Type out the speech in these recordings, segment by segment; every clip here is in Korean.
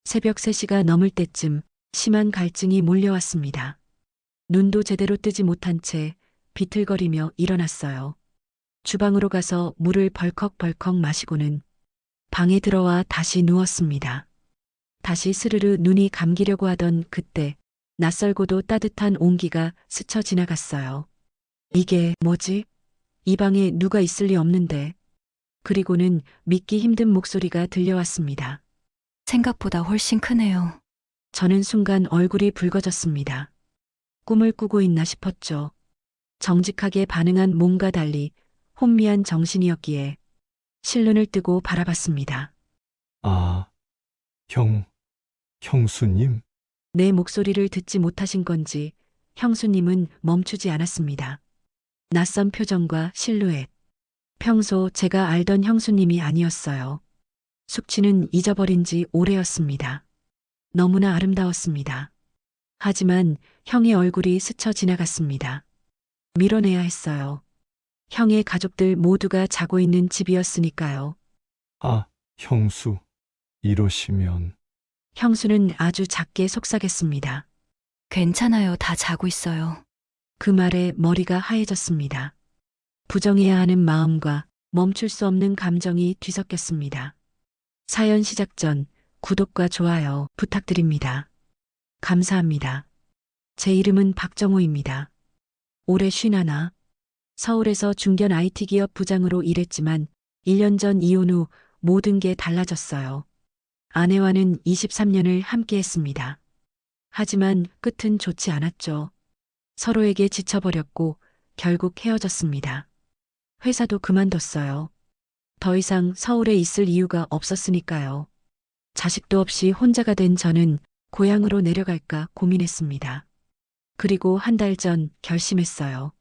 새벽 3시가 넘을 때쯤 심한 갈증이 몰려왔습니다. 눈도 제대로 뜨지 못한 채 비틀거리며 일어났어요. 주방으로 가서 물을 벌컥벌컥 마시고는 방에 들어와 다시 누웠습니다. 다시 스르르 눈이 감기려고 하던 그때 낯설고도 따뜻한 온기가 스쳐 지나갔어요. 이게 뭐지? 이 방에 누가 있을 리 없는데. 그리고는 믿기 힘든 목소리가 들려왔습니다. 생각보다 훨씬 크네요. 저는 순간 얼굴이 붉어졌습니다. 꿈을 꾸고 있나 싶었죠. 정직하게 반응한 몸과 달리 혼미한 정신이었기에 실눈을 뜨고 바라봤습니다. 아, 형수님? 내 목소리를 듣지 못하신 건지 형수님은 멈추지 않았습니다. 낯선 표정과 실루엣. 평소 제가 알던 형수님이 아니었어요. 숙취는 잊어버린 지 오래였습니다. 너무나 아름다웠습니다. 하지만 형의 얼굴이 스쳐 지나갔습니다. 밀어내야 했어요. 형의 가족들 모두가 자고 있는 집이었으니까요. 아, 형수. 이러시면. 형수는 아주 작게 속삭였습니다. 괜찮아요. 다 자고 있어요. 그 말에 머리가 하얘졌습니다. 부정해야 하는 마음과 멈출 수 없는 감정이 뒤섞였습니다. 사연 시작 전 구독과 좋아요 부탁드립니다. 감사합니다. 제 이름은 박정호입니다. 올해 51. 서울에서 중견 IT 기업 부장으로 일했지만 1년 전 이혼 후 모든 게 달라졌어요. 아내와는 23년을 함께 했습니다. 하지만 끝은 좋지 않았죠. 서로에게 지쳐버렸고 결국 헤어졌습니다. 회사도 그만뒀어요. 더 이상 서울에 있을 이유가 없었으니까요. 자식도 없이 혼자가 된 저는 고향으로 내려갈까 고민했습니다. 그리고 한 달 전 결심했어요.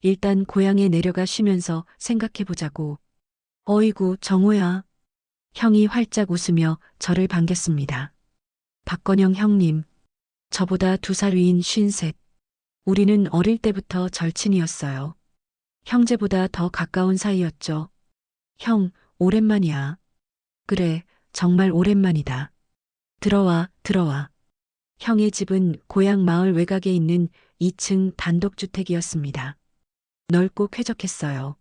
일단 고향에 내려가 쉬면서 생각해보자고. 어이구, 정호야. 형이 활짝 웃으며 저를 반겼습니다. 박건영 형님. 저보다 2살 위인 53. 우리는 어릴 때부터 절친이었어요. 형제보다 더 가까운 사이였죠. 형, 오랜만이야. 그래, 정말 오랜만이다. 들어와, 들어와. 형의 집은 고향 마을 외곽에 있는 2층 단독주택이었습니다. 넓고 쾌적했어요.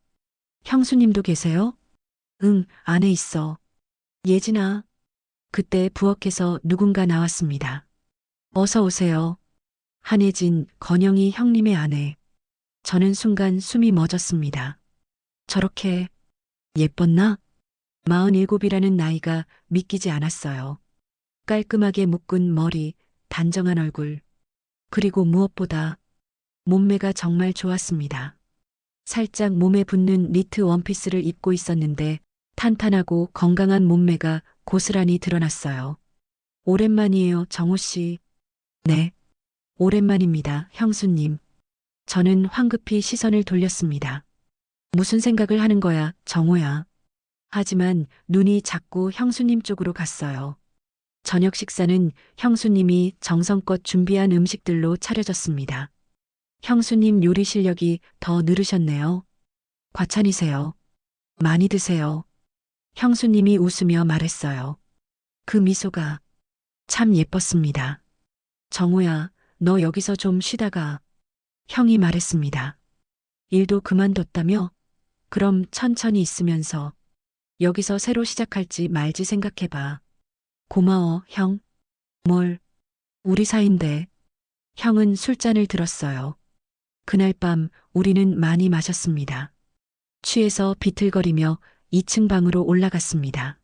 형수님도 계세요? 응, 안에 있어. 예진아. 그때 부엌에서 누군가 나왔습니다. 어서 오세요. 한혜진, 건영이 형님의 아내. 저는 순간 숨이 멎었습니다. 저렇게 예뻤나? 47이라는 나이가 믿기지 않았어요. 깔끔하게 묶은 머리, 단정한 얼굴. 그리고 무엇보다 몸매가 정말 좋았습니다. 살짝 몸에 붙는 니트 원피스를 입고 있었는데 탄탄하고 건강한 몸매가 고스란히 드러났어요. 오랜만이에요, 정호 씨. 네. 오랜만입니다, 형수님. 저는 황급히 시선을 돌렸습니다. 무슨 생각을 하는 거야, 정호야. 하지만 눈이 자꾸 형수님 쪽으로 갔어요. 저녁 식사는 형수님이 정성껏 준비한 음식들로 차려졌습니다. 형수님 요리 실력이 더 늘으셨네요. 과찬이세요. 많이 드세요. 형수님이 웃으며 말했어요. 그 미소가 참 예뻤습니다. 정호야, 너 여기서 좀 쉬다가. 형이 말했습니다. 일도 그만뒀다며? 그럼 천천히 있으면서 여기서 새로 시작할지 말지 생각해봐. 고마워, 형. 뭘? 우리 사이인데. 형은 술잔을 들었어요. 그날 밤 우리는 많이 마셨습니다. 취해서 비틀거리며 2층 방으로 올라갔습니다.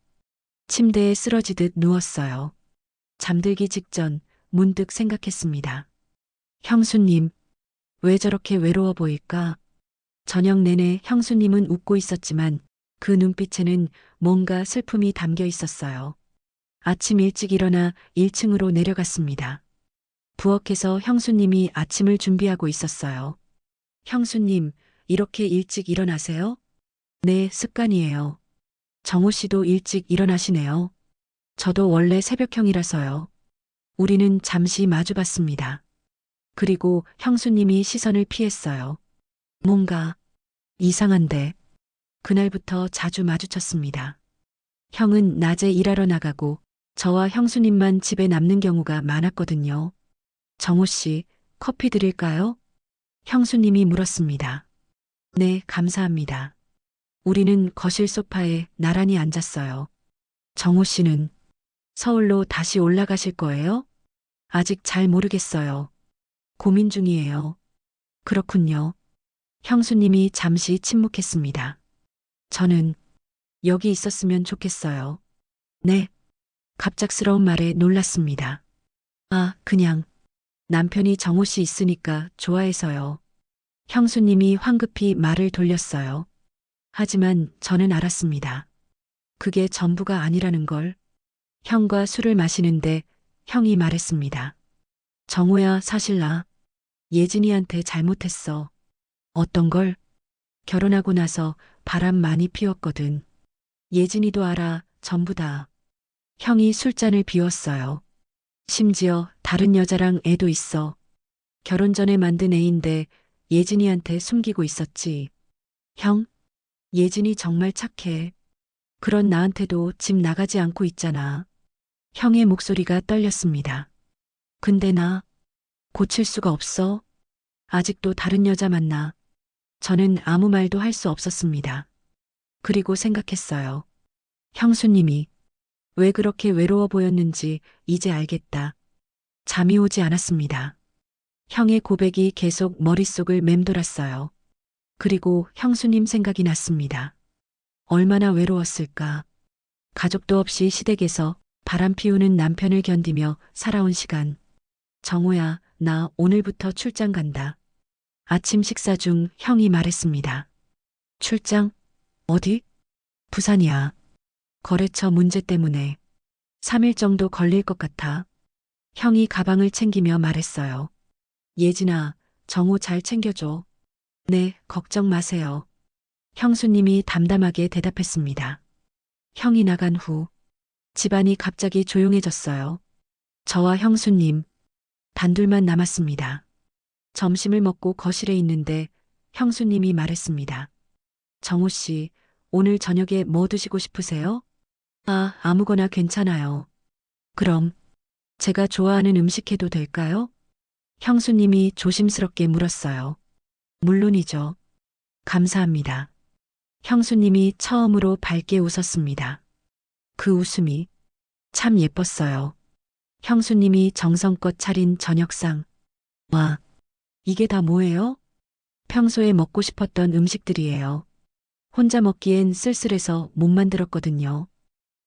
침대에 쓰러지듯 누웠어요. 잠들기 직전 문득 생각했습니다. 형수님, 왜 저렇게 외로워 보일까? 저녁 내내 형수님은 웃고 있었지만 그 눈빛에는 뭔가 슬픔이 담겨 있었어요. 아침 일찍 일어나 1층으로 내려갔습니다. 부엌에서 형수님이 아침을 준비하고 있었어요. 형수님, 이렇게 일찍 일어나세요? 네, 습관이에요. 정호 씨도 일찍 일어나시네요. 저도 원래 새벽형이라서요. 우리는 잠시 마주봤습니다. 그리고 형수님이 시선을 피했어요. 뭔가 이상한데. 그날부터 자주 마주쳤습니다. 형은 낮에 일하러 나가고 저와 형수님만 집에 남는 경우가 많았거든요. 정호 씨, 커피 드릴까요? 형수님이 물었습니다. 네, 감사합니다. 우리는 거실 소파에 나란히 앉았어요. 정호 씨는 서울로 다시 올라가실 거예요? 아직 잘 모르겠어요. 고민 중이에요. 그렇군요. 형수님이 잠시 침묵했습니다. 저는 여기 있었으면 좋겠어요. 네. 갑작스러운 말에 놀랐습니다. 아, 그냥 남편이 정호 씨 있으니까 좋아해서요. 형수님이 황급히 말을 돌렸어요. 하지만 저는 알았습니다. 그게 전부가 아니라는 걸. 형과 술을 마시는데 형이 말했습니다. 정호야, 사실 나 예진이한테 잘못했어. 어떤 걸? 결혼하고 나서 바람 많이 피웠거든. 예진이도 알아, 전부 다. 형이 술잔을 비웠어요. 심지어 다른 여자랑 애도 있어. 결혼 전에 만든 애인데 예진이한테 숨기고 있었지. 형, 예진이 정말 착해. 그런 나한테도 집 나가지 않고 있잖아. 형의 목소리가 떨렸습니다. 근데 나 고칠 수가 없어. 아직도 다른 여자 만나. 저는 아무 말도 할 수 없었습니다. 그리고 생각했어요. 형수님이 왜 그렇게 외로워 보였는지 이제 알겠다. 잠이 오지 않았습니다. 형의 고백이 계속 머릿속을 맴돌았어요. 그리고 형수님 생각이 났습니다. 얼마나 외로웠을까. 가족도 없이 시댁에서 바람 피우는 남편을 견디며 살아온 시간. 정호야, 나 오늘부터 출장 간다. 아침 식사 중 형이 말했습니다. 출장? 어디? 부산이야. 거래처 문제 때문에 3일 정도 걸릴 것 같아. 형이 가방을 챙기며 말했어요. 예진아, 정호 잘 챙겨줘. 네, 걱정 마세요. 형수님이 담담하게 대답했습니다. 형이 나간 후 집안이 갑자기 조용해졌어요. 저와 형수님, 단둘만 남았습니다. 점심을 먹고 거실에 있는데 형수님이 말했습니다. 정호 씨, 오늘 저녁에 뭐 드시고 싶으세요? 아, 아무거나 괜찮아요. 그럼 제가 좋아하는 음식 해도 될까요? 형수님이 조심스럽게 물었어요. 물론이죠. 감사합니다. 형수님이 처음으로 밝게 웃었습니다. 그 웃음이 참 예뻤어요. 형수님이 정성껏 차린 저녁상. 와, 이게 다 뭐예요? 평소에 먹고 싶었던 음식들이에요. 혼자 먹기엔 쓸쓸해서 못 만들었거든요.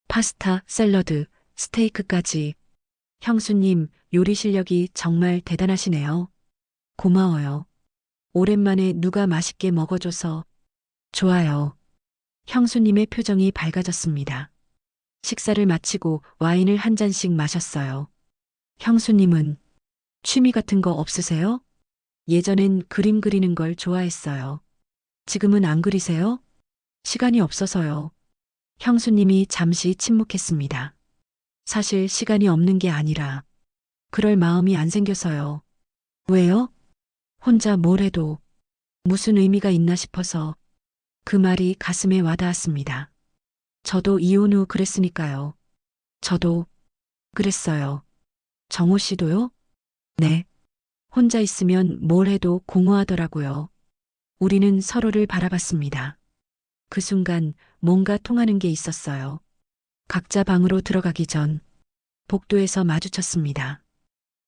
파스타, 샐러드, 스테이크까지. 형수님, 요리 실력이 정말 대단하시네요. 고마워요. 오랜만에 누가 맛있게 먹어줘서 좋아요. 형수님의 표정이 밝아졌습니다. 식사를 마치고 와인을 한 잔씩 마셨어요. 형수님은 취미 같은 거 없으세요? 예전엔 그림 그리는 걸 좋아했어요. 지금은 안 그리세요? 시간이 없어서요. 형수님이 잠시 침묵했습니다. 사실 시간이 없는 게 아니라 그럴 마음이 안 생겨서요. 왜요? 혼자 뭘 해도 무슨 의미가 있나 싶어서 그 말이 가슴에 와닿았습니다. 저도 이혼 후 그랬으니까요. 저도 그랬어요. 정호 씨도요? 네. 혼자 있으면 뭘 해도 공허하더라고요. 우리는 서로를 바라봤습니다. 그 순간 뭔가 통하는 게 있었어요. 각자 방으로 들어가기 전 복도에서 마주쳤습니다.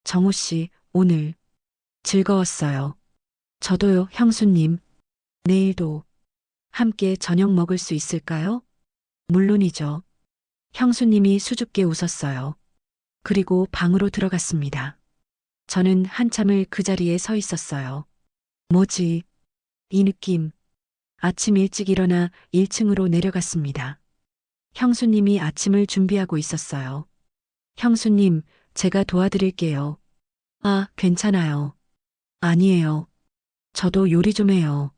정호 씨, 오늘 즐거웠어요. 저도요, 형수님. 내일도 함께 저녁 먹을 수 있을까요? 물론이죠. 형수님이 수줍게 웃었어요. 그리고 방으로 들어갔습니다. 저는 한참을 그 자리에 서 있었어요. 뭐지? 이 느낌. 아침 일찍 일어나 1층으로 내려갔습니다. 형수님이 아침을 준비하고 있었어요. 형수님, 제가 도와드릴게요. 아, 괜찮아요. 아니에요. 저도 요리 좀 해요.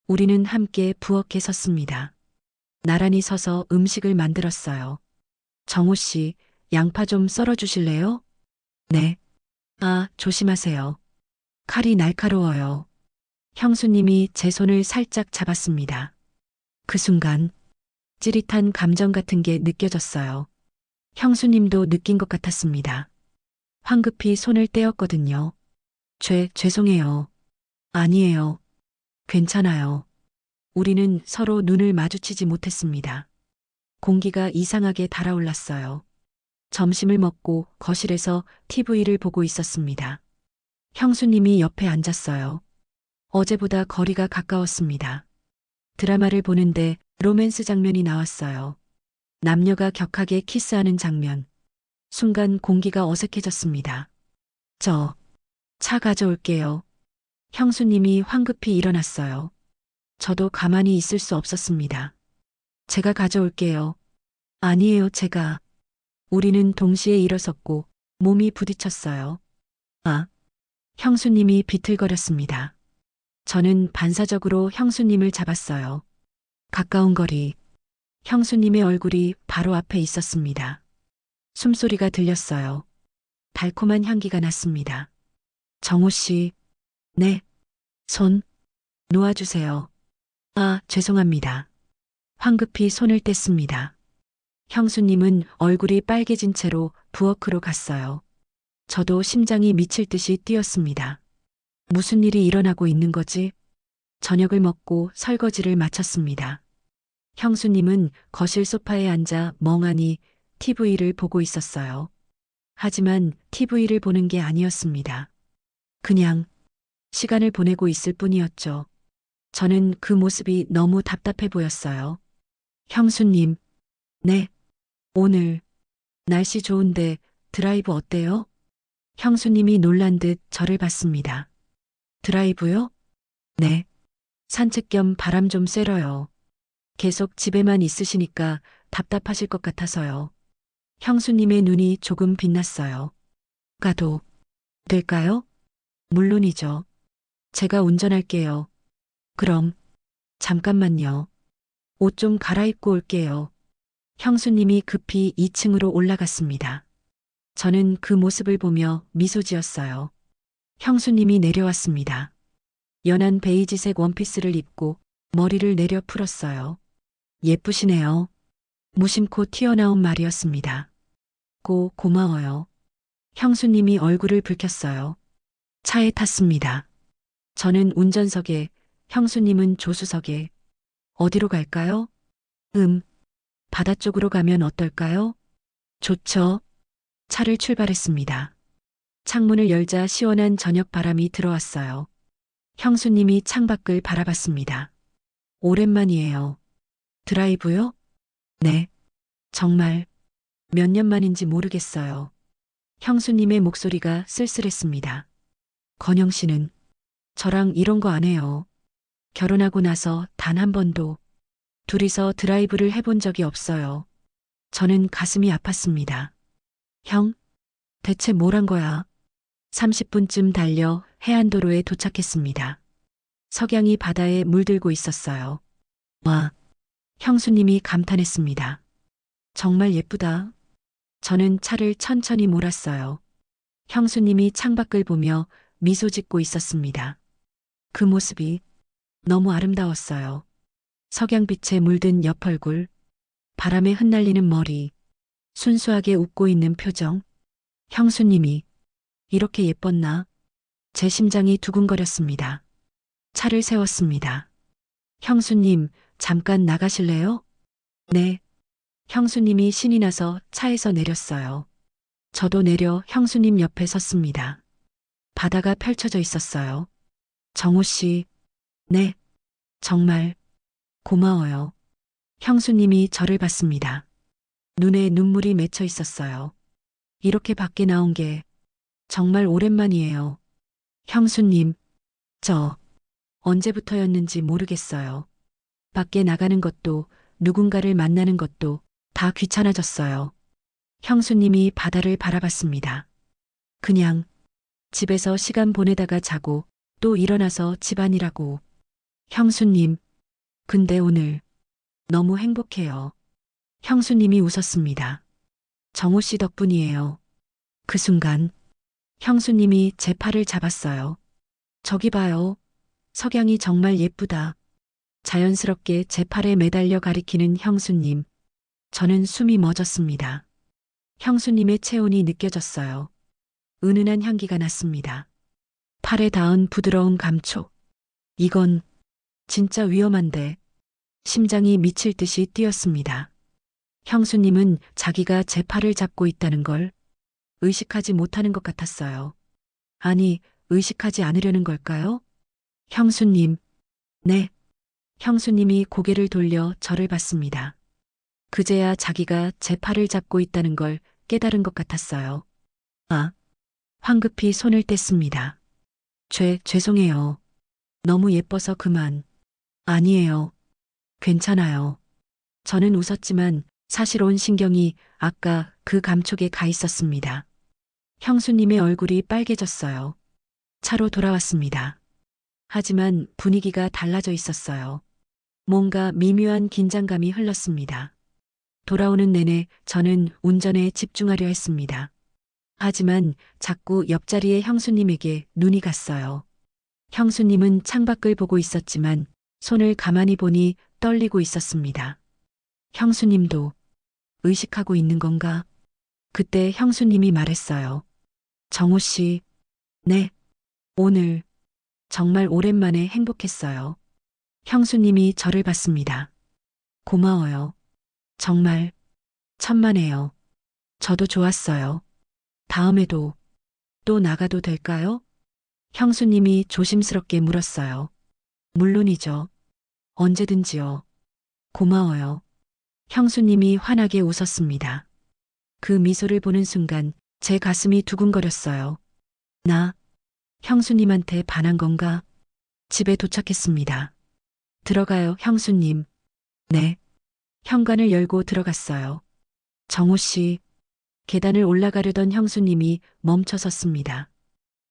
우리는 함께 부엌에 섰습니다. 나란히 서서 음식을 만들었어요. 정호 씨, 양파 좀 썰어 주실래요? 네. 아, 조심하세요. 칼이 날카로워요. 형수님이 제 손을 살짝 잡았습니다. 그 순간 찌릿한 감정 같은 게 느껴졌어요. 형수님도 느낀 것 같았습니다. 황급히 손을 떼었거든요. 죄송해요. 아니에요. 괜찮아요. 우리는 서로 눈을 마주치지 못했습니다. 공기가 이상하게 달아올랐어요. 점심을 먹고 거실에서 TV를 보고 있었습니다. 형수님이 옆에 앉았어요. 어제보다 거리가 가까웠습니다. 드라마를 보는데 로맨스 장면이 나왔어요. 남녀가 격하게 키스하는 장면. 순간 공기가 어색해졌습니다. 차 가져올게요. 형수님이 황급히 일어났어요. 저도 가만히 있을 수 없었습니다. 제가 가져올게요. 아니에요, 제가. 우리는 동시에 일어섰고 몸이 부딪혔어요. 아, 형수님이 비틀거렸습니다. 저는 반사적으로 형수님을 잡았어요. 가까운 거리. 형수님의 얼굴이 바로 앞에 있었습니다. 숨소리가 들렸어요. 달콤한 향기가 났습니다. 정호 씨, 네. 손 놓아주세요. 아, 죄송합니다. 황급히 손을 뗐습니다. 형수님은 얼굴이 빨개진 채로 부엌으로 갔어요. 저도 심장이 미칠 듯이 뛰었습니다. 무슨 일이 일어나고 있는 거지? 저녁을 먹고 설거지를 마쳤습니다. 형수님은 거실 소파에 앉아 멍하니 TV를 보고 있었어요. 하지만 TV를 보는 게 아니었습니다. 그냥 시간을 보내고 있을 뿐이었죠. 저는 그 모습이 너무 답답해 보였어요. 형수님, 네. 오늘 날씨 좋은데 드라이브 어때요? 형수님이 놀란 듯 저를 봤습니다. 드라이브요? 네. 산책 겸 바람 좀 쐬러요. 계속 집에만 있으시니까 답답하실 것 같아서요. 형수님의 눈이 조금 빛났어요. 가도 될까요? 물론이죠. 제가 운전할게요. 그럼 잠깐만요. 옷 좀 갈아입고 올게요. 형수님이 급히 2층으로 올라갔습니다. 저는 그 모습을 보며 미소 지었어요. 형수님이 내려왔습니다. 연한 베이지색 원피스를 입고 머리를 내려 풀었어요. 예쁘시네요. 무심코 튀어나온 말이었습니다. 고마워요. 형수님이 얼굴을 붉혔어요. 차에 탔습니다. 저는 운전석에, 형수님은 조수석에. 어디로 갈까요? 바다 쪽으로 가면 어떨까요? 좋죠. 차를 출발했습니다. 창문을 열자 시원한 저녁 바람이 들어왔어요. 형수님이 창밖을 바라봤습니다. 오랜만이에요. 드라이브요? 네. 정말 몇 년 만인지 모르겠어요. 형수님의 목소리가 쓸쓸했습니다. 건영 씨는 저랑 이런 거 안 해요. 결혼하고 나서 단 한 번도 둘이서 드라이브를 해본 적이 없어요. 저는 가슴이 아팠습니다. 형, 대체 뭘 한 거야? 30분쯤 달려 해안도로에 도착했습니다. 석양이 바다에 물들고 있었어요. 와, 형수님이 감탄했습니다. 정말 예쁘다. 저는 차를 천천히 몰았어요. 형수님이 창밖을 보며 미소 짓고 있었습니다. 그 모습이 너무 아름다웠어요. 석양빛에 물든 옆얼굴, 바람에 흩날리는 머리, 순수하게 웃고 있는 표정. 형수님이 이렇게 예뻤나? 제 심장이 두근거렸습니다. 차를 세웠습니다. 형수님, 잠깐 나가실래요? 네. 형수님이 신이 나서 차에서 내렸어요. 저도 내려 형수님 옆에 섰습니다. 바다가 펼쳐져 있었어요. 정호 씨, 네. 정말 고마워요. 형수님이 저를 봤습니다. 눈에 눈물이 맺혀 있었어요. 이렇게 밖에 나온 게 정말 오랜만이에요. 형수님, 저 언제부터였는지 모르겠어요. 밖에 나가는 것도 누군가를 만나는 것도 다 귀찮아졌어요. 형수님이 바다를 바라봤습니다. 그냥 집에서 시간 보내다가 자고 또 일어나서 집안일하고. 형수님, 근데 오늘 너무 행복해요. 형수님이 웃었습니다. 정호 씨 덕분이에요. 그 순간 형수님이 제 팔을 잡았어요. 저기 봐요. 석양이 정말 예쁘다. 자연스럽게 제 팔에 매달려 가리키는 형수님. 저는 숨이 멎었습니다. 형수님의 체온이 느껴졌어요. 은은한 향기가 났습니다. 팔에 닿은 부드러운 감촉. 이건 진짜 위험한데 심장이 미칠 듯이 뛰었습니다. 형수님은 자기가 제 팔을 잡고 있다는 걸 의식하지 못하는 것 같았어요. 아니, 의식하지 않으려는 걸까요? 형수님, 네. 형수님이 고개를 돌려 저를 봤습니다. 그제야 자기가 제 팔을 잡고 있다는 걸 깨달은 것 같았어요. 아, 황급히 손을 뗐습니다. 죄송해요. 너무 예뻐서 그만. 아니에요. 괜찮아요. 저는 웃었지만 사실 온 신경이 아까 그 감촉에 가 있었습니다. 형수님의 얼굴이 빨개졌어요. 차로 돌아왔습니다. 하지만 분위기가 달라져 있었어요. 뭔가 미묘한 긴장감이 흘렀습니다. 돌아오는 내내 저는 운전에 집중하려 했습니다. 하지만 자꾸 옆자리의 형수님에게 눈이 갔어요. 형수님은 창밖을 보고 있었지만 손을 가만히 보니 떨리고 있었습니다. 형수님도 의식하고 있는 건가? 그때 형수님이 말했어요. 정호 씨, 네, 오늘 정말 오랜만에 행복했어요. 형수님이 저를 봤습니다. 고마워요. 정말 천만에요. 저도 좋았어요. 다음에도 또 나가도 될까요? 형수님이 조심스럽게 물었어요. 물론이죠. 언제든지요. 고마워요. 형수님이 환하게 웃었습니다. 그 미소를 보는 순간 제 가슴이 두근거렸어요. 나 형수님한테 반한 건가? 집에 도착했습니다. 들어가요, 형수님. 네. 현관을 열고 들어갔어요. 정호 씨, 계단을 올라가려던 형수님이 멈춰 섰습니다.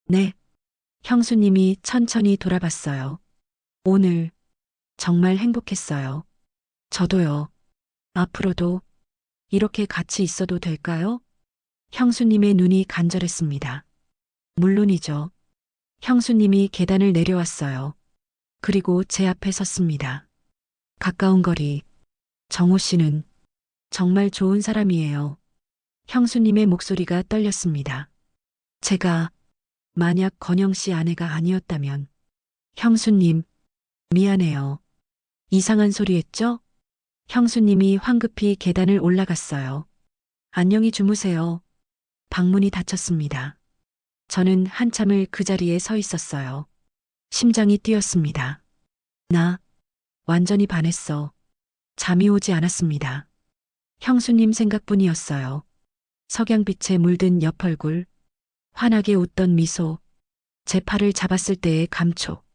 네. 형수님이 천천히 돌아봤어요. 오늘 정말 행복했어요. 저도요. 앞으로도 이렇게 같이 있어도 될까요? 형수님의 눈이 간절했습니다. 물론이죠. 형수님이 계단을 내려왔어요. 그리고 제 앞에 섰습니다. 가까운 거리. 정호 씨는 정말 좋은 사람이에요. 형수님의 목소리가 떨렸습니다. 제가 만약 건영 씨 아내가 아니었다면 형수님, 미안해요. 이상한 소리 했죠? 형수님이 황급히 계단을 올라갔어요. 안녕히 주무세요. 방문이 닫혔습니다. 저는 한참을 그 자리에 서 있었어요. 심장이 뛰었습니다. 나 완전히 반했어. 잠이 오지 않았습니다. 형수님 생각뿐이었어요. 석양빛에 물든 옆 얼굴, 환하게 웃던 미소, 제 팔을 잡았을 때의 감촉.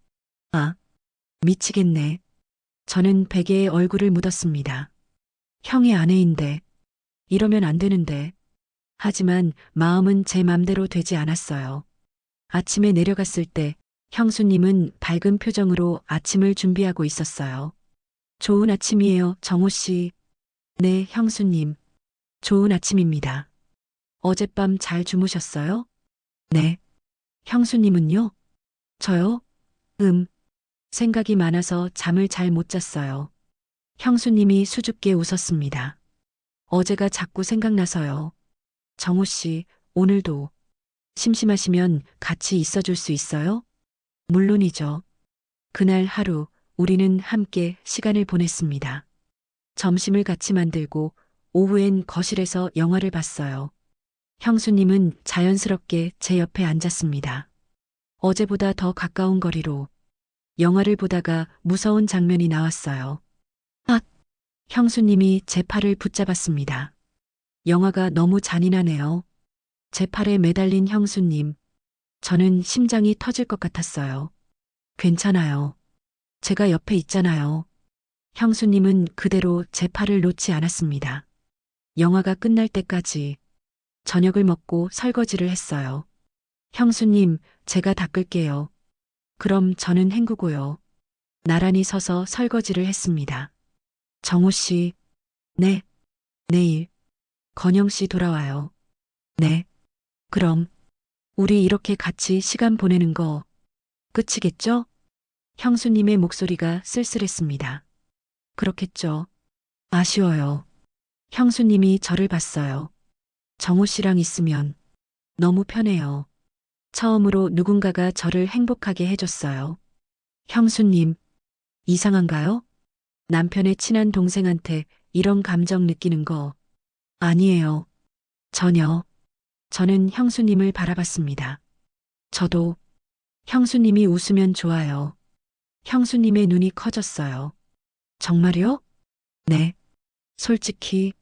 아, 미치겠네. 저는 베개에 얼굴을 묻었습니다. 형의 아내인데, 이러면 안 되는데. 하지만 마음은 제 맘대로 되지 않았어요. 아침에 내려갔을 때 형수님은 밝은 표정으로 아침을 준비하고 있었어요. 좋은 아침이에요, 정호 씨. 네, 형수님. 좋은 아침입니다. 어젯밤 잘 주무셨어요? 네. 형수님은요? 저요? 생각이 많아서 잠을 잘 못 잤어요. 형수님이 수줍게 웃었습니다. 어제가 자꾸 생각나서요. 정호 씨, 오늘도 심심하시면 같이 있어줄 수 있어요? 물론이죠. 그날 하루 우리는 함께 시간을 보냈습니다. 점심을 같이 만들고 오후엔 거실에서 영화를 봤어요. 형수님은 자연스럽게 제 옆에 앉았습니다. 어제보다 더 가까운 거리로 영화를 보다가 무서운 장면이 나왔어요. 아! 형수님이 제 팔을 붙잡았습니다. 영화가 너무 잔인하네요. 제 팔에 매달린 형수님. 저는 심장이 터질 것 같았어요. 괜찮아요. 제가 옆에 있잖아요. 형수님은 그대로 제 팔을 놓지 않았습니다. 영화가 끝날 때까지 저녁을 먹고 설거지를 했어요. 형수님, 제가 닦을게요. 그럼 저는 헹구고요. 나란히 서서 설거지를 했습니다. 정호 씨, 네, 내일 건영 씨 돌아와요. 네, 그럼 우리 이렇게 같이 시간 보내는 거 끝이겠죠? 형수님의 목소리가 쓸쓸했습니다. 그렇겠죠. 아쉬워요. 형수님이 저를 봤어요. 정호 씨랑 있으면 너무 편해요. 처음으로 누군가가 저를 행복하게 해줬어요. 형수님, 이상한가요? 남편의 친한 동생한테 이런 감정 느끼는 거 아니에요. 전혀. 저는 형수님을 바라봤습니다. 저도 형수님이 웃으면 좋아요. 형수님의 눈이 커졌어요. 정말요? 네. 솔직히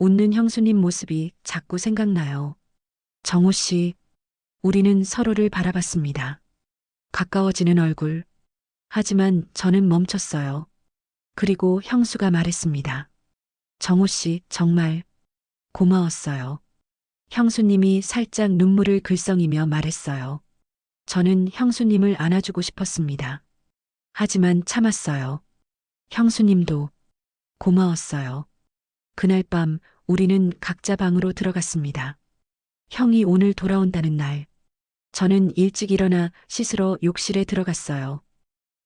웃는 형수님 모습이 자꾸 생각나요. 정호 씨, 우리는 서로를 바라봤습니다. 가까워지는 얼굴. 하지만 저는 멈췄어요. 그리고 형수가 말했습니다. 정호 씨, 정말 고마웠어요. 형수님이 살짝 눈물을 글썽이며 말했어요. 저는 형수님을 안아주고 싶었습니다. 하지만 참았어요. 형수님도 고마웠어요. 그날 밤 우리는 각자 방으로 들어갔습니다. 형이 오늘 돌아온다는 날, 저는 일찍 일어나 씻으러 욕실에 들어갔어요.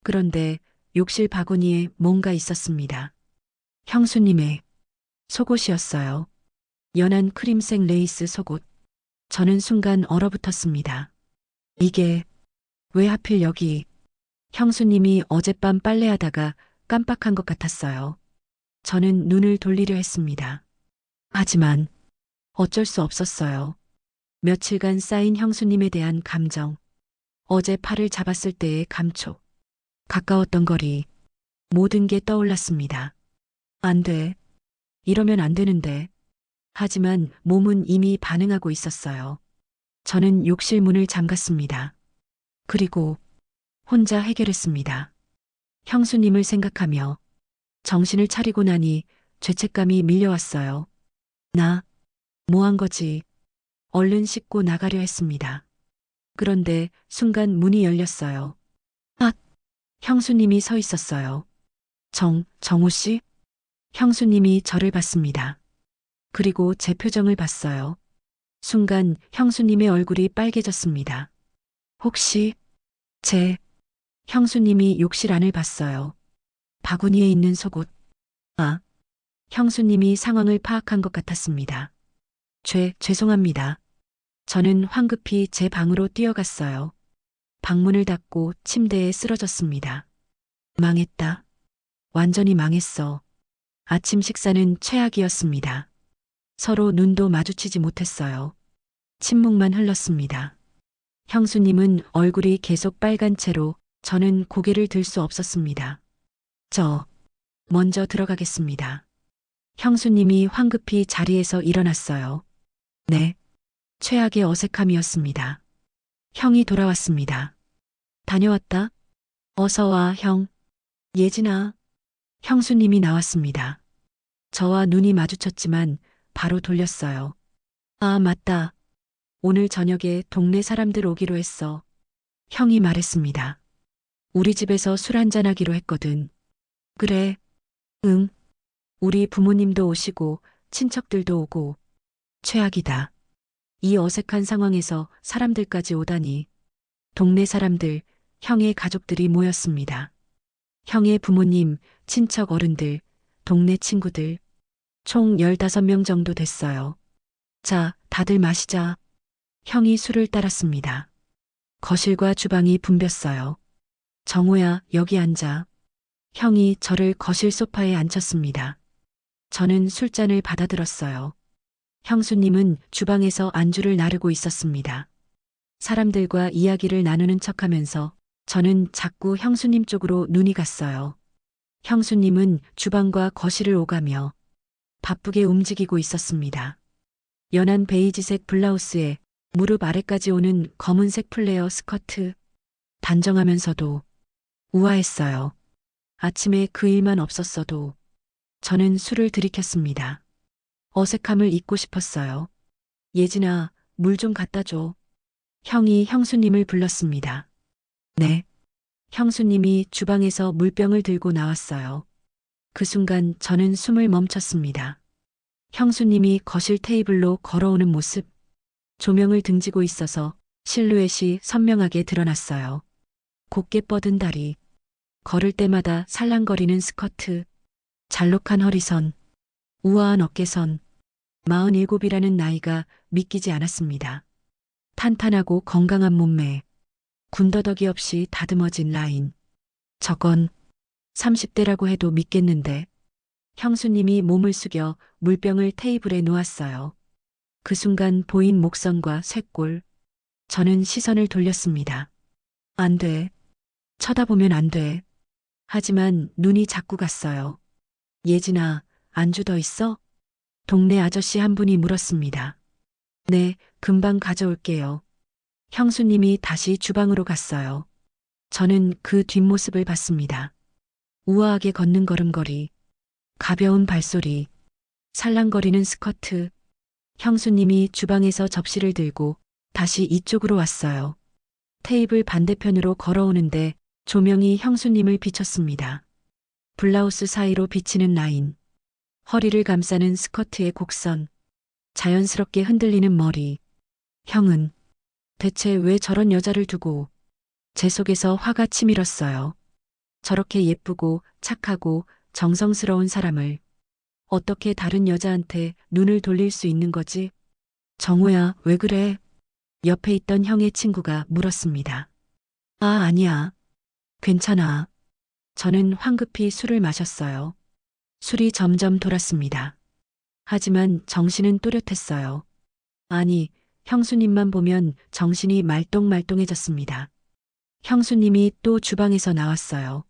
그런데 욕실 바구니에 뭔가 있었습니다. 형수님의 속옷이었어요. 연한 크림색 레이스 속옷. 저는 순간 얼어붙었습니다. 이게 왜 하필 여기? 형수님이 어젯밤 빨래하다가 깜빡한 것 같았어요. 저는 눈을 돌리려 했습니다. 하지만 어쩔 수 없었어요. 며칠간 쌓인 형수님에 대한 감정, 어제 팔을 잡았을 때의 감촉, 가까웠던 거리, 모든 게 떠올랐습니다. 안 돼. 이러면 안 되는데. 하지만 몸은 이미 반응하고 있었어요. 저는 욕실 문을 잠갔습니다. 그리고 혼자 해결했습니다. 형수님을 생각하며 정신을 차리고 나니 죄책감이 밀려왔어요. 나, 뭐 한 거지? 얼른 씻고 나가려 했습니다. 그런데 순간 문이 열렸어요. 아, 형수님이 서 있었어요. 정호 씨? 형수님이 저를 봤습니다. 그리고 제 표정을 봤어요. 순간 형수님의 얼굴이 빨개졌습니다. 혹시 형수님이 욕실 안을 봤어요. 바구니에 있는 속옷. 아, 형수님이 상황을 파악한 것 같았습니다. 죄송합니다. 저는 황급히 제 방으로 뛰어갔어요. 방문을 닫고 침대에 쓰러졌습니다. 망했다. 완전히 망했어. 아침 식사는 최악이었습니다. 서로 눈도 마주치지 못했어요. 침묵만 흘렀습니다. 형수님은 얼굴이 계속 빨간 채로 저는 고개를 들 수 없었습니다. 저 먼저 들어가겠습니다. 형수님이 황급히 자리에서 일어났어요. 네. 최악의 어색함이었습니다. 형이 돌아왔습니다. 다녀왔다. 어서 와, 형. 예진아. 형수님이 나왔습니다. 저와 눈이 마주쳤지만 바로 돌렸어요. 아, 맞다. 오늘 저녁에 동네 사람들 오기로 했어. 형이 말했습니다. 우리 집에서 술 한잔하기로 했거든. 그래. 응. 우리 부모님도 오시고 친척들도 오고. 최악이다. 이 어색한 상황에서 사람들까지 오다니. 동네 사람들, 형의 가족들이 모였습니다. 형의 부모님, 친척 어른들, 동네 친구들. 총 15명 정도 됐어요. 자, 다들 마시자. 형이 술을 따랐습니다. 거실과 주방이 붐볐어요. 정호야, 여기 앉아. 형이 저를 거실 소파에 앉혔습니다. 저는 술잔을 받아들었어요. 형수님은 주방에서 안주를 나르고 있었습니다. 사람들과 이야기를 나누는 척하면서 저는 자꾸 형수님 쪽으로 눈이 갔어요. 형수님은 주방과 거실을 오가며 바쁘게 움직이고 있었습니다. 연한 베이지색 블라우스에 무릎 아래까지 오는 검은색 플레어 스커트. 단정하면서도 우아했어요. 아침에 그 일만 없었어도 저는 술을 들이켰습니다. 어색함을 잊고 싶었어요. 예진아, 물 좀 갖다 줘. 형이 형수님을 불렀습니다. 네. 형수님이 주방에서 물병을 들고 나왔어요. 그 순간 저는 숨을 멈췄습니다. 형수님이 거실 테이블로 걸어오는 모습, 조명을 등지고 있어서 실루엣이 선명하게 드러났어요. 곧게 뻗은 다리, 걸을 때마다 살랑거리는 스커트, 잘록한 허리선, 우아한 어깨선. 47이라는 나이가 믿기지 않았습니다. 탄탄하고 건강한 몸매, 군더더기 없이 다듬어진 라인. 저건 30대라고 해도 믿겠는데 형수님이 몸을 숙여 물병을 테이블에 놓았어요. 그 순간 보인 목선과 쇄골. 저는 시선을 돌렸습니다. 안 돼. 쳐다보면 안 돼. 하지만 눈이 자꾸 갔어요. 예진아, 안주 더 있어? 동네 아저씨 한 분이 물었습니다. 네, 금방 가져올게요. 형수님이 다시 주방으로 갔어요. 저는 그 뒷모습을 봤습니다. 우아하게 걷는 걸음걸이, 가벼운 발소리, 살랑거리는 스커트. 형수님이 주방에서 접시를 들고 다시 이쪽으로 왔어요. 테이블 반대편으로 걸어오는데 조명이 형수님을 비췄습니다. 블라우스 사이로 비치는 라인, 허리를 감싸는 스커트의 곡선, 자연스럽게 흔들리는 머리. 형은 대체 왜 저런 여자를 두고. 제 속에서 화가 치밀었어요. 저렇게 예쁘고 착하고 정성스러운 사람을 어떻게 다른 여자한테 눈을 돌릴 수 있는 거지? 정우야, 왜 그래? 옆에 있던 형의 친구가 물었습니다. 아, 아니야. 괜찮아. 저는 황급히 술을 마셨어요. 술이 점점 돌았습니다. 하지만 정신은 또렷했어요. 아니, 형수님만 보면 정신이 말똥말똥해졌습니다. 형수님이 또 주방에서 나왔어요.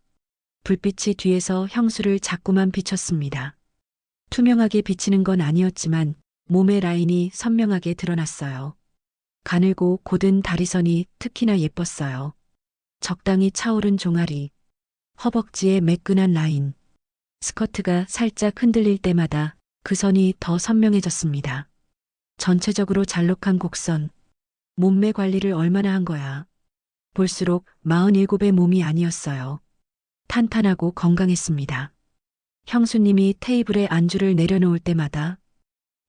불빛이 뒤에서 형수를 자꾸만 비췄습니다. 투명하게 비치는 건 아니었지만 몸의 라인이 선명하게 드러났어요. 가늘고 곧은 다리선이 특히나 예뻤어요. 적당히 차오른 종아리, 허벅지의 매끈한 라인, 스커트가 살짝 흔들릴 때마다 그 선이 더 선명해졌습니다. 전체적으로 잘록한 곡선, 몸매 관리를 얼마나 한 거야. 볼수록 47의 몸이 아니었어요. 탄탄하고 건강했습니다. 형수님이 테이블에 안주를 내려놓을 때마다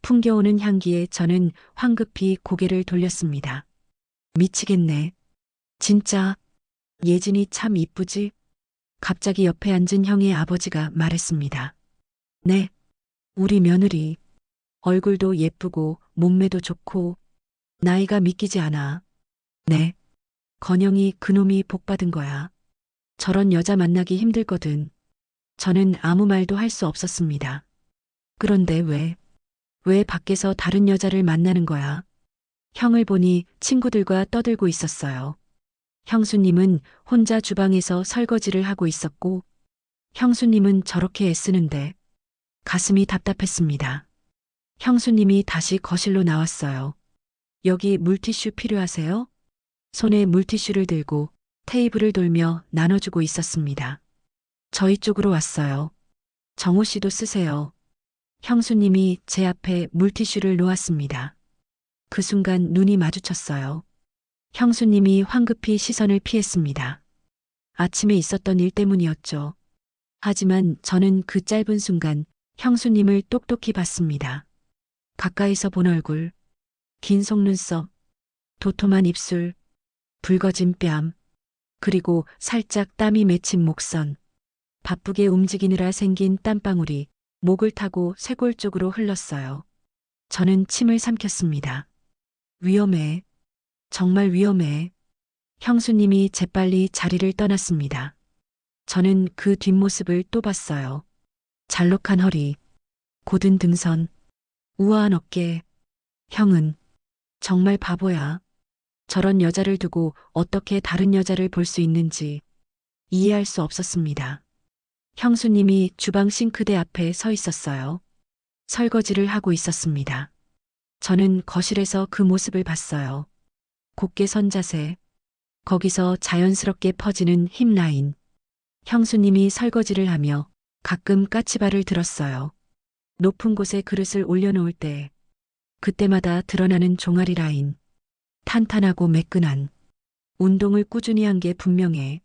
풍겨오는 향기에 저는 황급히 고개를 돌렸습니다. 미치겠네. 진짜 예진이 참 이쁘지? 갑자기 옆에 앉은 형의 아버지가 말했습니다. 네, 우리 며느리. 얼굴도 예쁘고 몸매도 좋고 나이가 믿기지 않아. 네, 건영이 그놈이 복받은 거야. 저런 여자 만나기 힘들거든. 저는 아무 말도 할 수 없었습니다. 그런데 왜 밖에서 다른 여자를 만나는 거야? 형을 보니 친구들과 떠들고 있었어요. 형수님은 혼자 주방에서 설거지를 하고 있었고, 형수님은 저렇게 애쓰는데 가슴이 답답했습니다. 형수님이 다시 거실로 나왔어요. 여기 물티슈 필요하세요? 손에 물티슈를 들고 테이블을 돌며 나눠주고 있었습니다. 저희 쪽으로 왔어요. 정호 씨도 쓰세요. 형수님이 제 앞에 물티슈를 놓았습니다. 그 순간 눈이 마주쳤어요. 형수님이 황급히 시선을 피했습니다. 아침에 있었던 일 때문이었죠. 하지만 저는 그 짧은 순간 형수님을 똑똑히 봤습니다. 가까이서 본 얼굴, 긴 속눈썹, 도톰한 입술, 붉어진 뺨, 그리고 살짝 땀이 맺힌 목선. 바쁘게 움직이느라 생긴 땀방울이 목을 타고 쇄골 쪽으로 흘렀어요. 저는 침을 삼켰습니다. 위험해. 정말 위험해. 형수님이 재빨리 자리를 떠났습니다. 저는 그 뒷모습을 또 봤어요. 잘록한 허리, 곧은 등선, 우아한 어깨. 형은 정말 바보야. 저런 여자를 두고 어떻게 다른 여자를 볼 수 있는지 이해할 수 없었습니다. 형수님이 주방 싱크대 앞에 서 있었어요. 설거지를 하고 있었습니다. 저는 거실에서 그 모습을 봤어요. 곧게 선 자세, 거기서 자연스럽게 퍼지는 힙 라인. 형수님이 설거지를 하며 가끔 까치발을 들었어요. 높은 곳에 그릇을 올려놓을 때, 그때마다 드러나는 종아리 라인. 탄탄하고 매끈한. 운동을 꾸준히 한 게 분명해.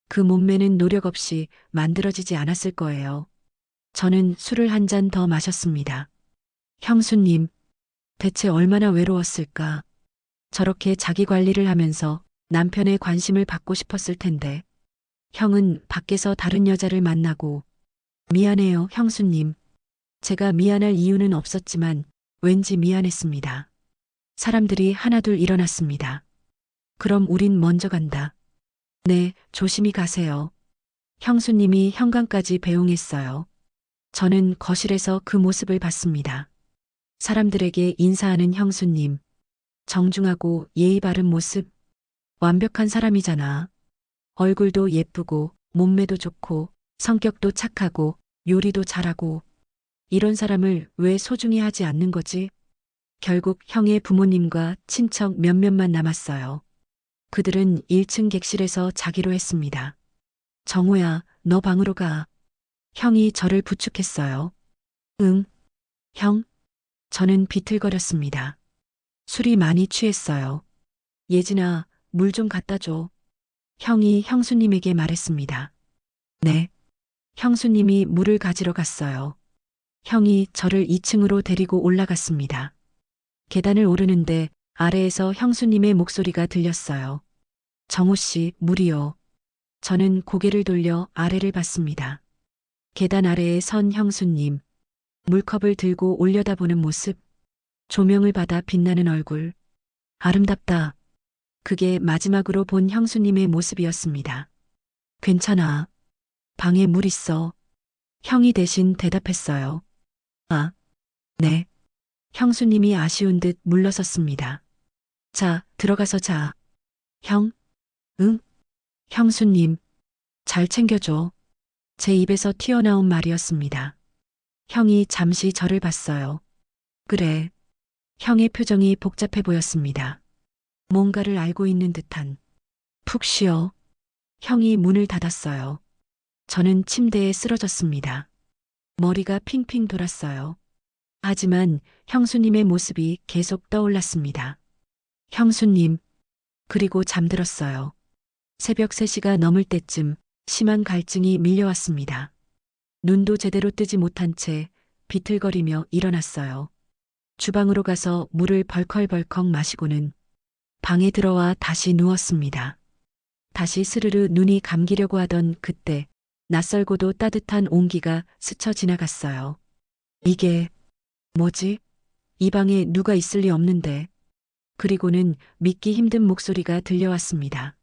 그 몸매는 노력 없이 만들어지지 않았을 거예요. 저는 술을 한 잔 더 마셨습니다. 형수님, 대체 얼마나 외로웠을까? 저렇게 자기 관리를 하면서 남편의 관심을 받고 싶었을 텐데. 형은 밖에서 다른 여자를 만나고. 미안해요, 형수님. 제가 미안할 이유는 없었지만 왠지 미안했습니다. 사람들이 하나둘 일어났습니다. 그럼 우린 먼저 간다. 네, 조심히 가세요. 형수님이 현관까지 배웅했어요. 저는 거실에서 그 모습을 봤습니다. 사람들에게 인사하는 형수님. 정중하고 예의 바른 모습. 완벽한 사람이잖아. 얼굴도 예쁘고, 몸매도 좋고, 성격도 착하고, 요리도 잘하고. 이런 사람을 왜 소중히 하지 않는 거지? 결국 형의 부모님과 친척 몇몇만 남았어요. 그들은 1층 객실에서 자기로 했습니다. 정호야, 너 방으로 가. 형이 저를 부축했어요. 응, 형? 저는 비틀거렸습니다. 술이 많이 취했어요. 예진아, 물 좀 갖다 줘. 형이 형수님에게 말했습니다. 네. 형수님이 물을 가지러 갔어요. 형이 저를 2층으로 데리고 올라갔습니다. 계단을 오르는데 아래에서 형수님의 목소리가 들렸어요. 정호 씨, 물이요. 저는 고개를 돌려 아래를 봤습니다. 계단 아래에 선 형수님. 물컵을 들고 올려다보는 모습. 조명을 받아 빛나는 얼굴. 아름답다. 그게 마지막으로 본 형수님의 모습이었습니다. 괜찮아. 방에 물 있어. 형이 대신 대답했어요. 아, 네. 형수님이 아쉬운 듯 물러섰습니다. 자, 들어가서 자. 형? 응? 형수님. 잘 챙겨줘. 제 입에서 튀어나온 말이었습니다. 형이 잠시 저를 봤어요. 그래. 형의 표정이 복잡해 보였습니다. 뭔가를 알고 있는 듯한. 푹 쉬어. 형이 문을 닫았어요. 저는 침대에 쓰러졌습니다. 머리가 핑핑 돌았어요. 하지만 형수님의 모습이 계속 떠올랐습니다. 형수님. 그리고 잠들었어요. 새벽 3시가 넘을 때쯤 심한 갈증이 밀려왔습니다. 눈도 제대로 뜨지 못한 채 비틀거리며 일어났어요. 주방으로 가서 물을 벌컥벌컥 마시고는 방에 들어와 다시 누웠습니다. 다시 스르르 눈이 감기려고 하던 그때 낯설고도 따뜻한 온기가 스쳐 지나갔어요. 이게 뭐지? 이 방에 누가 있을 리 없는데. 그리고는 믿기 힘든 목소리가 들려왔습니다.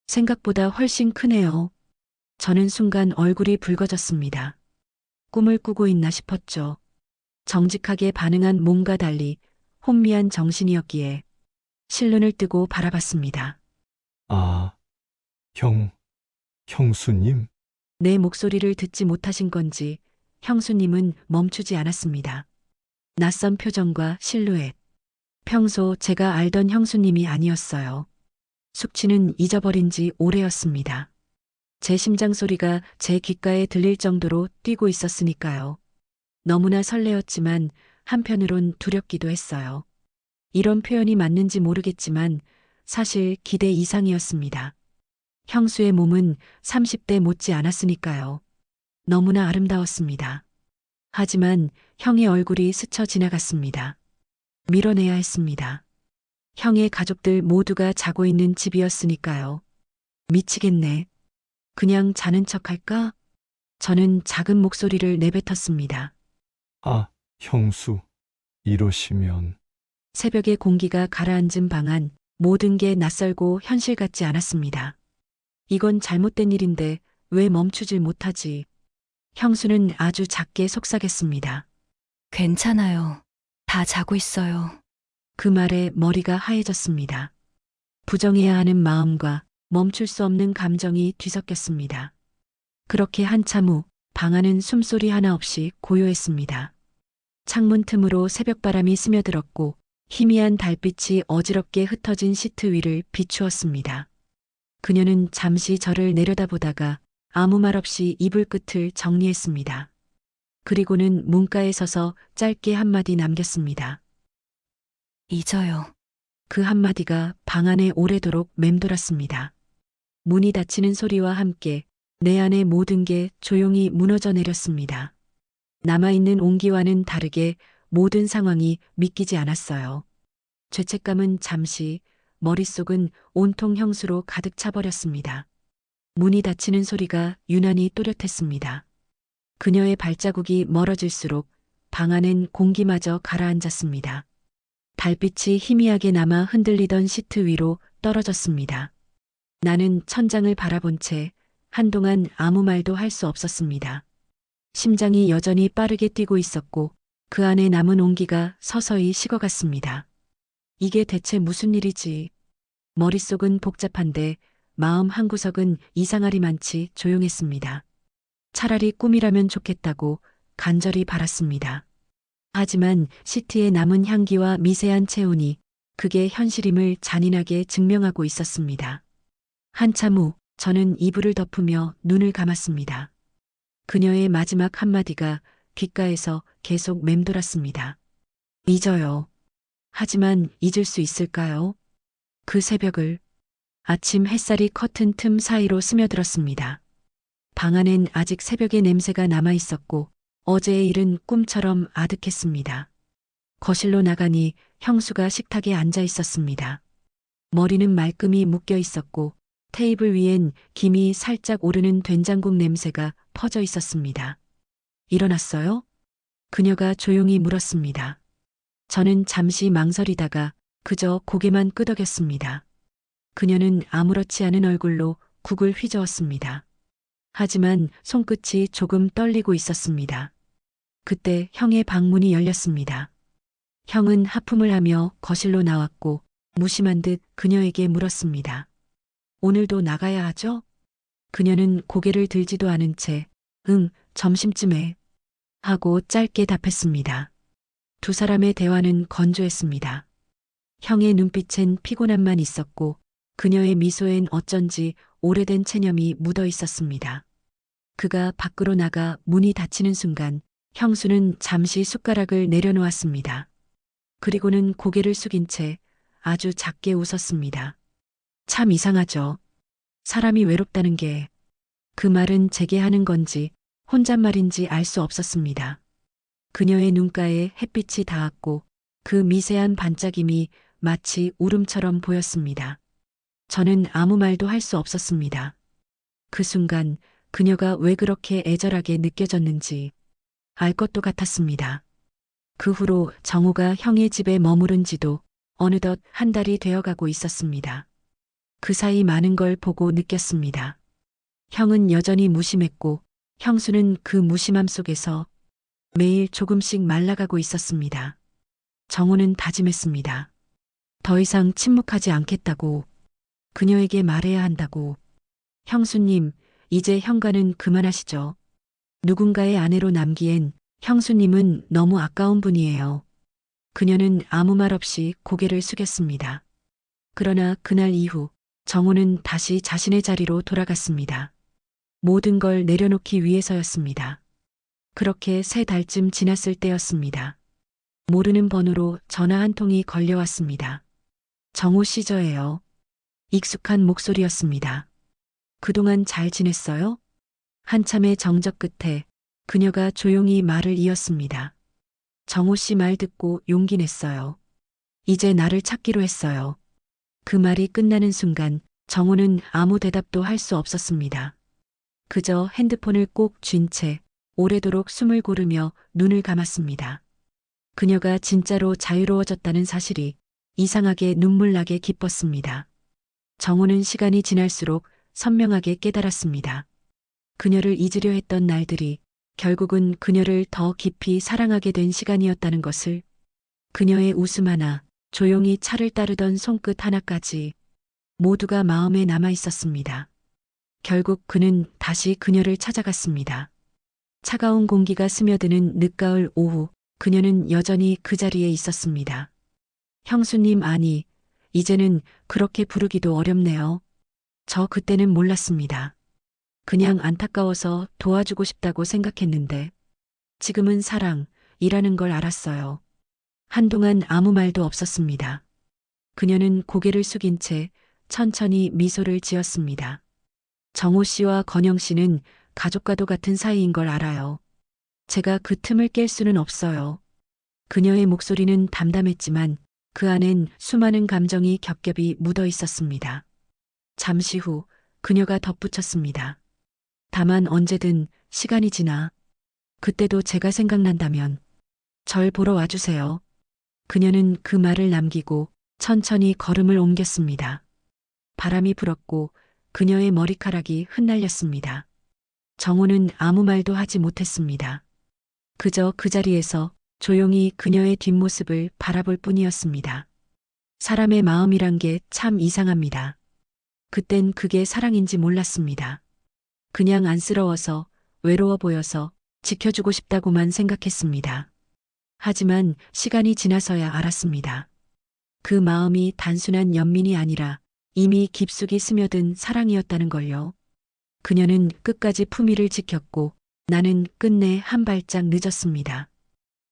생각보다 훨씬 크네요. 저는 순간 얼굴이 붉어졌습니다. 꿈을 꾸고 있나 싶었죠. 정직하게 반응한 몸과 달리 혼미한 정신이었기에 실눈을 뜨고 바라봤습니다. 아, 형수님? 내 목소리를 듣지 못하신 건지 형수님은 멈추지 않았습니다. 낯선 표정과 실루엣. 평소 제가 알던 형수님이 아니었어요. 숙취는 잊어버린 지 오래였습니다. 제 심장 소리가 제 귓가에 들릴 정도로 뛰고 있었으니까요. 너무나 설레었지만 한편으론 두렵기도 했어요. 이런 표현이 맞는지 모르겠지만 사실 기대 이상이었습니다. 형수의 몸은 30대 못지 않았으니까요. 너무나 아름다웠습니다. 하지만 형의 얼굴이 스쳐 지나갔습니다. 밀어내야 했습니다. 형의 가족들 모두가 자고 있는 집이었으니까요. 미치겠네. 그냥 자는 척 할까? 저는 작은 목소리를 내뱉었습니다. 아, 형수. 이러시면. 새벽의 공기가 가라앉은 방 안, 모든 게 낯설고 현실 같지 않았습니다. 이건 잘못된 일인데 왜 멈추질 못하지? 형수는 아주 작게 속삭였습니다. 괜찮아요. 다 자고 있어요. 그 말에 머리가 하얘졌습니다. 부정해야 하는 마음과 멈출 수 없는 감정이 뒤섞였습니다. 그렇게 한참 후 방 안은 숨소리 하나 없이 고요했습니다. 창문 틈으로 새벽바람이 스며들었고 희미한 달빛이 어지럽게 흩어진 시트 위를 비추었습니다. 그녀는 잠시 저를 내려다보다가 아무 말 없이 이불 끝을 정리했습니다. 그리고는 문가에 서서 짧게 한마디 남겼습니다. 잊어요. 그 한마디가 방 안에 오래도록 맴돌았습니다. 문이 닫히는 소리와 함께 내 안의 모든 게 조용히 무너져 내렸습니다. 남아있는 온기와는 다르게 모든 상황이 믿기지 않았어요. 죄책감은 잠시, 머릿속은 온통 형수로 가득 차버렸습니다. 문이 닫히는 소리가 유난히 또렷했습니다. 그녀의 발자국이 멀어질수록 방 안엔 공기마저 가라앉았습니다. 달빛이 희미하게 남아 흔들리던 시트 위로 떨어졌습니다. 나는 천장을 바라본 채 한동안 아무 말도 할 수 없었습니다. 심장이 여전히 빠르게 뛰고 있었고 그 안에 남은 온기가 서서히 식어갔습니다. 이게 대체 무슨 일이지? 머릿속은 복잡한데 마음 한구석은 이상하리만치 조용했습니다. 차라리 꿈이라면 좋겠다고 간절히 바랐습니다. 하지만 시트의 남은 향기와 미세한 체온이 그게 현실임을 잔인하게 증명하고 있었습니다. 한참 후 저는 이불을 덮으며 눈을 감았습니다. 그녀의 마지막 한마디가 귓가에서 계속 맴돌았습니다. 잊어요. 하지만 잊을 수 있을까요? 그 새벽을 아침 햇살이 커튼 틈 사이로 스며들었습니다. 방 안엔 아직 새벽의 냄새가 남아 있었고 어제의 일은 꿈처럼 아득했습니다. 거실로 나가니 형수가 식탁에 앉아 있었습니다. 머리는 말끔히 묶여 있었고 테이블 위엔 김이 살짝 오르는 된장국 냄새가 퍼져 있었습니다. 일어났어요? 그녀가 조용히 물었습니다. 저는 잠시 망설이다가 그저 고개만 끄덕였습니다. 그녀는 아무렇지 않은 얼굴로 국을 휘저었습니다. 하지만 손끝이 조금 떨리고 있었습니다. 그때 형의 방문이 열렸습니다. 형은 하품을 하며 거실로 나왔고 무심한 듯 그녀에게 물었습니다. 오늘도 나가야 하죠? 그녀는 고개를 들지도 않은 채 응, 점심쯤에 하고 짧게 답했습니다. 두 사람의 대화는 건조했습니다. 형의 눈빛엔 피곤함만 있었고 그녀의 미소엔 어쩐지 오래된 체념이 묻어 있었습니다. 그가 밖으로 나가 문이 닫히는 순간 형수는 잠시 숟가락을 내려놓았습니다. 그리고는 고개를 숙인 채 아주 작게 웃었습니다. 참 이상하죠. 사람이 외롭다는 게 그 말은 제게 하는 건지 혼잣말인지 알 수 없었습니다. 그녀의 눈가에 햇빛이 닿았고 그 미세한 반짝임이 마치 울음처럼 보였습니다. 저는 아무 말도 할 수 없었습니다. 그 순간 그녀가 왜 그렇게 애절하게 느껴졌는지 알 것도 같았습니다. 그 후로 정우가 형의 집에 머무른 지도 어느덧 한 달이 되어가고 있었습니다. 그 사이 많은 걸 보고 느꼈습니다. 형은 여전히 무심했고 형수는 그 무심함 속에서 매일 조금씩 말라가고 있었습니다. 정우는 다짐했습니다. 더 이상 침묵하지 않겠다고, 그녀에게 말해야 한다고. 형수님, 이제 현관은 그만하시죠. 누군가의 아내로 남기엔 형수님은 너무 아까운 분이에요. 그녀는 아무 말 없이 고개를 숙였습니다. 그러나 그날 이후 정우는 다시 자신의 자리로 돌아갔습니다. 모든 걸 내려놓기 위해서였습니다. 그렇게 3달쯤 지났을 때였습니다. 모르는 번호로 전화 한 통이 걸려왔습니다. 정우 씨 저예요. 익숙한 목소리였습니다. 그동안 잘 지냈어요? 한참의 정적 끝에 그녀가 조용히 말을 이었습니다. 정우 씨 말 듣고 용기 냈어요. 이제 나를 찾기로 했어요. 그 말이 끝나는 순간 정우는 아무 대답도 할 수 없었습니다. 그저 핸드폰을 꼭 쥔 채 오래도록 숨을 고르며 눈을 감았습니다. 그녀가 진짜로 자유로워졌다는 사실이 이상하게 눈물나게 기뻤습니다. 정우는 시간이 지날수록 선명하게 깨달았습니다. 그녀를 잊으려 했던 날들이 결국은 그녀를 더 깊이 사랑하게 된 시간이었다는 것을. 그녀의 웃음 하나, 조용히 차를 따르던 손끝 하나까지 모두가 마음에 남아 있었습니다. 결국 그는 다시 그녀를 찾아갔습니다. 차가운 공기가 스며드는 늦가을 오후, 그녀는 여전히 그 자리에 있었습니다. 형수님 아니, 이제는 그렇게 부르기도 어렵네요. 저 그때는 몰랐습니다. 그냥 안타까워서 도와주고 싶다고 생각했는데 지금은 사랑이라는 걸 알았어요. 한동안 아무 말도 없었습니다. 그녀는 고개를 숙인 채 천천히 미소를 지었습니다. 정호 씨와 건영 씨는 가족과도 같은 사이인 걸 알아요. 제가 그 틈을 깰 수는 없어요. 그녀의 목소리는 담담했지만 그 안엔 수많은 감정이 겹겹이 묻어 있었습니다. 잠시 후 그녀가 덧붙였습니다. 다만 언제든 시간이 지나 그때도 제가 생각난다면 절 보러 와주세요. 그녀는 그 말을 남기고 천천히 걸음을 옮겼습니다. 바람이 불었고 그녀의 머리카락이 흩날렸습니다. 정호는 아무 말도 하지 못했습니다. 그저 그 자리에서 조용히 그녀의 뒷모습을 바라볼 뿐이었습니다. 사람의 마음이란 게 참 이상합니다. 그땐 그게 사랑인지 몰랐습니다. 그냥 안쓰러워서, 외로워 보여서 지켜주고 싶다고만 생각했습니다. 하지만 시간이 지나서야 알았습니다. 그 마음이 단순한 연민이 아니라 이미 깊숙이 스며든 사랑이었다는 걸요. 그녀는 끝까지 품위를 지켰고 나는 끝내 한 발짝 늦었습니다.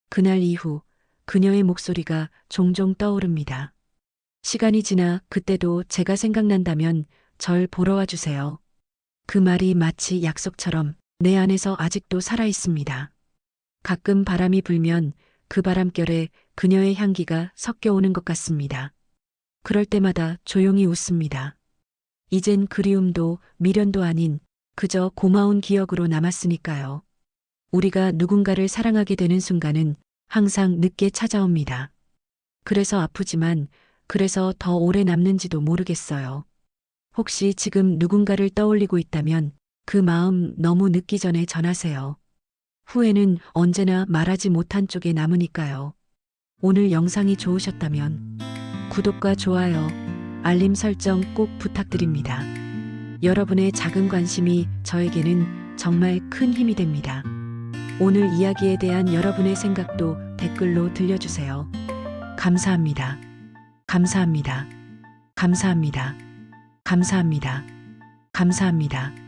그날 이후 그녀의 목소리가 종종 떠오릅니다. 시간이 지나 그때도 제가 생각난다면 절 보러 와주세요. 그 말이 마치 약속처럼 내 안에서 아직도 살아있습니다. 가끔 바람이 불면 그 바람결에 그녀의 향기가 섞여 오는 것 같습니다. 그럴 때마다 조용히 웃습니다. 이젠 그리움도 미련도 아닌 그저 고마운 기억으로 남았으니까요. 우리가 누군가를 사랑하게 되는 순간은 항상 늦게 찾아옵니다. 그래서 아프지만 그래서 더 오래 남는지도 모르겠어요. 혹시 지금 누군가를 떠올리고 있다면 그 마음 너무 늦기 전에 전하세요. 후회는 언제나 말하지 못한 쪽에 남으니까요. 오늘 영상이 좋으셨다면 구독과 좋아요, 알림 설정 꼭 부탁드립니다. 여러분의 작은 관심이 저에게는 정말 큰 힘이 됩니다. 오늘 이야기에 대한 여러분의 생각도 댓글로 들려주세요. 감사합니다. 감사합니다. 감사합니다. 감사합니다. 감사합니다.